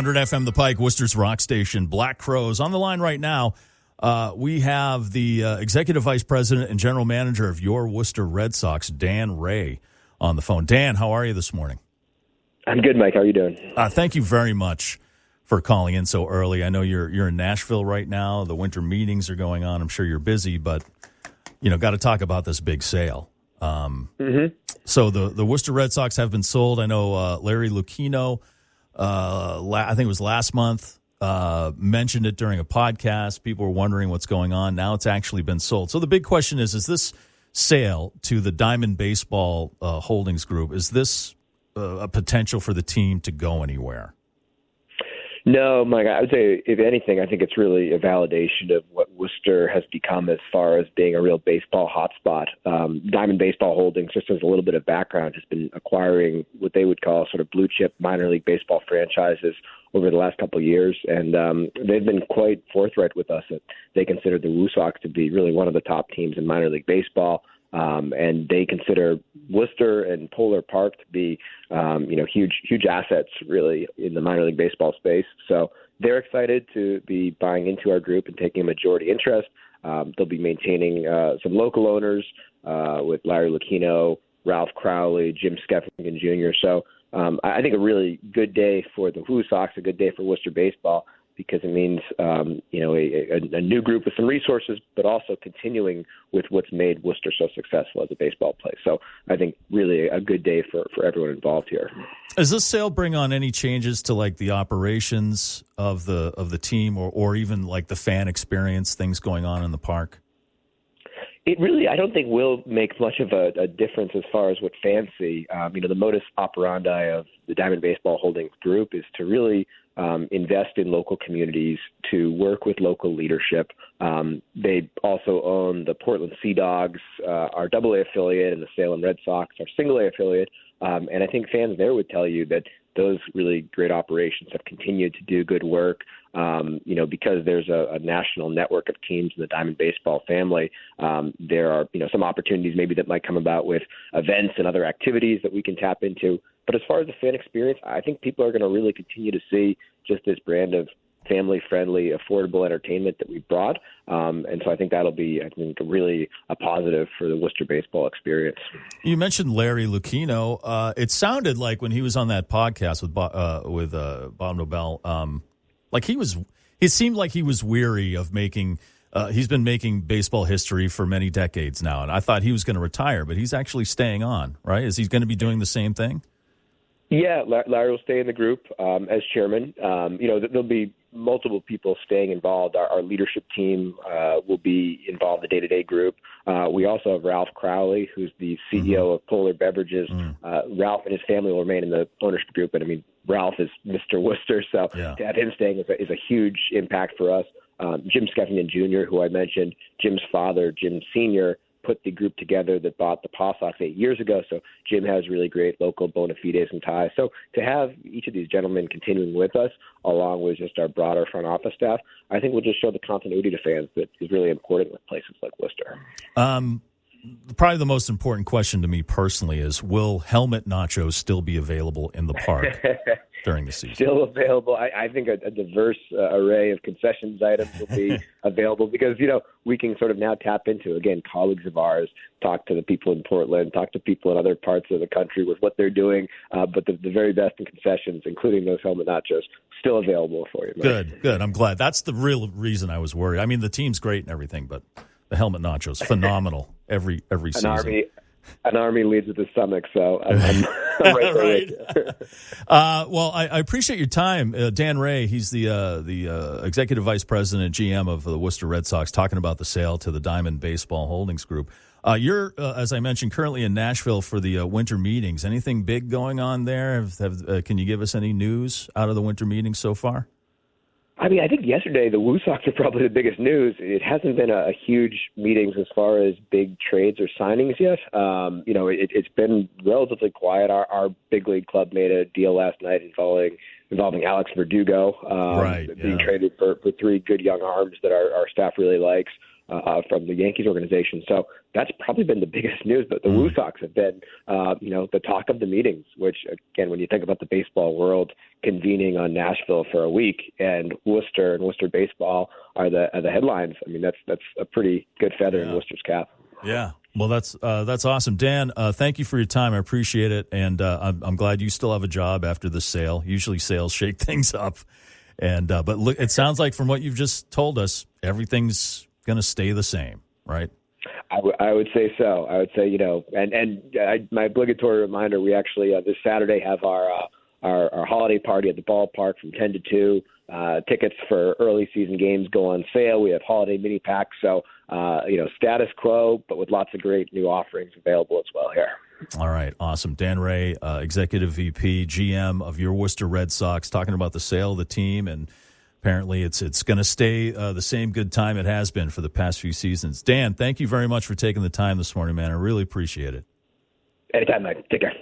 100 FM The Pike, Worcester's rock station, Black Crows. On the line right now, we have the Executive Vice President and General Manager of your Worcester Red Sox, Dan Rea, on the phone. Dan, how are you this morning? I'm good, Mike. How are you doing? Thank you very much for calling in so early. I know you're in Nashville right now. The winter meetings are going on. I'm sure you're busy, but, got to talk about this big sale. So the Worcester Red Sox have been sold. I know Larry Lucchino, I think it was last month, mentioned it during a podcast. People were wondering what's going on. Now it's actually been sold. So the big question is this sale to the Diamond Baseball Holdings Group, is this a potential for the team to go anywhere? No, Mike, I would say, if anything, I think it's really a validation of what Worcester has become as far as being a real baseball hotspot. Diamond Baseball Holdings, just as a little bit of background, has been acquiring what they would call sort of blue-chip minor league baseball franchises over the last couple of years, and they've been quite forthright with us that they consider the Woo Sox to be really one of the top teams in minor league baseball. And they consider Worcester and Polar Park to be, huge assets really in the minor league baseball space. So they're excited to be buying into our group and taking a majority interest. They'll be maintaining some local owners with Larry Lucchino, Ralph Crowley, Jim Skeffington Jr. So I think a really good day for the Woo Sox, a good day for Worcester baseball, because it means, a new group with some resources, but also continuing with what's made Worcester so successful as a baseball place. So I think really a good day for everyone involved here. Does this sale bring on any changes to like the operations of the team or even like the fan experience, things going on in the park? It really, I don't think will make much of a difference as far as what fans see. The modus operandi of the Diamond Baseball Holdings Group is to really invest in local communities, to work with local leadership. They also own the Portland Sea Dogs, our AA affiliate, and the Salem Red Sox, our single A affiliate. And I think fans there would tell you that those really great operations have continued to do good work. Because there's a national network of teams in the Diamond Baseball family, there are, some opportunities maybe that might come about with events and other activities that we can tap into. But as far as the fan experience, I think people are going to really continue to see just this brand of family-friendly, affordable entertainment that we brought. And so I think that'll be, really a positive for the Worcester baseball experience. You mentioned Larry Lucchino. It sounded like when he was on that podcast with Bob Nobel, it seemed like he was weary of making he's been making baseball history for many decades now, and I thought he was going to retire, but he's actually staying on, right? Is he going to be doing the same thing? Yeah, Larry will stay in the group as chairman. There'll be multiple people staying involved. Our leadership team will be involved, the day-to-day group. We also have Ralph Crowley, who's the CEO of Polar Beverages. Ralph and his family will remain in the ownership group, and Ralph is Mr. Worcester, so to have him staying is a huge impact for us. Jim Skeffington Jr., who I mentioned, Jim's father, Jim Sr., put the group together that bought the Paw Sox 8 years ago. So Jim has really great local bona fides and ties. So to have each of these gentlemen continuing with us, along with just our broader front office staff, I think will just show the continuity to fans that is really important with places like Worcester. Probably the most important question to me personally is, will helmet nachos still be available in the park during the season? Still available. I think a diverse array of concessions items will be available because, we can sort of now tap into, again, colleagues of ours, talk to the people in Portland, talk to people in other parts of the country with what they're doing, but the very best in concessions, including those helmet nachos, still available for you. Mike. Good. I'm glad. That's the real reason I was worried. The team's great and everything, but the helmet nachos, phenomenal every season. An army leads with the stomach, so I'm right there. Well, I appreciate your time. Dan Rea, he's the Executive Vice President, GM of the Worcester Red Sox, talking about the sale to the Diamond Baseball Holdings Group. You're, as I mentioned, currently in Nashville for the winter meetings. Anything big going on there? Can you give us any news out of the winter meetings so far? I think yesterday the Woo Sox are probably the biggest news. It hasn't been a huge meetings as far as big trades or signings yet. It's been relatively quiet. Our big league club made a deal last night involving Alex Verdugo, being traded for three good young arms that our staff really likes. from the Yankees organization. So that's probably been the biggest news. But the Woo Sox have been, the talk of the meetings, which, again, when you think about the baseball world convening on Nashville for a week and Worcester baseball are the headlines. I mean, that's a pretty good feather in Worcester's cap. Yeah. Well, that's awesome. Dan, thank you for your time. I appreciate it. And I'm glad you still have a job after the sale. Usually sales shake things up. And but look, it sounds like from what you've just told us, everything's going to stay the same, right? I would say so. I would say, my obligatory reminder, we actually this Saturday have our holiday party at the ballpark from 10 to 2. Tickets for early season games go on sale. We have holiday mini packs. So, status quo, but with lots of great new offerings available as well here. All right. Awesome. Dan Rea, Executive VP, GM of your Worcester Red Sox, talking about the sale of the team. And apparently it's going to stay the same good time it has been for the past few seasons. Dan, thank you very much for taking the time this morning, man. I really appreciate it. Anytime, Mike. Take care.